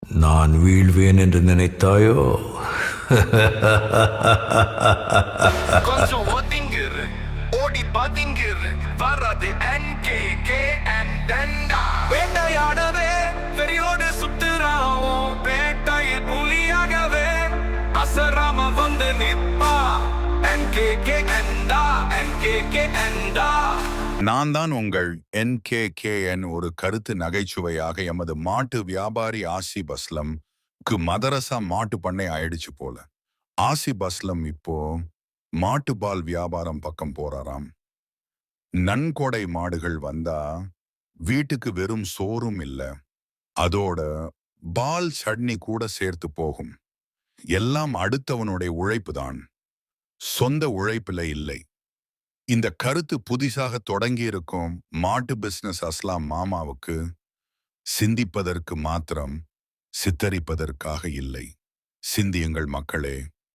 நான் வீழ்வேன் என்று நினைத்தாயோ? கொஞ்சம் ஒதுங்கிரு, ஓடி பதுங்கிரு, வராது NKK and டண்டா. வேட்டையாடவே வெறியோடு சுத்துறாவும், வேட்டையின் புலியாகவே அசராம வந்து நிற்பா. NKK and NKK and நான் தான் உங்கள் NKKN. ஒரு கருத்து நகைச்சுவையாக எமது மாட்டு வியாபாரி ஆசிப் அஸ்லம் மதரசா மாட்டு பண்ணை ஆயிடுச்சு போல. ஆசிப் அஸ்லம் இப்போ மாட்டுப்பால் வியாபாரம் பக்கம் போறாராம். நன்கொடை மாடுகள் வந்தா வீட்டுக்கு வெறும் சோறும் இல்ல, அதோட பால் சட்னி கூட சேர்த்து போகும். எல்லாம் அடுத்தவனுடைய உழைப்பு தான், சொந்த உழைப்பில இல்லை. இந்த கருத்து புதிதாக தொடங்கியிருக்கும் மாட்டு பிசினஸ் அஸ்லாம் மாமாவுக்கு சிந்திப்பதற்கு மாத்திரம், சித்தரிப்பதற்காக இல்லை. சிந்தியுங்கள் மக்களே.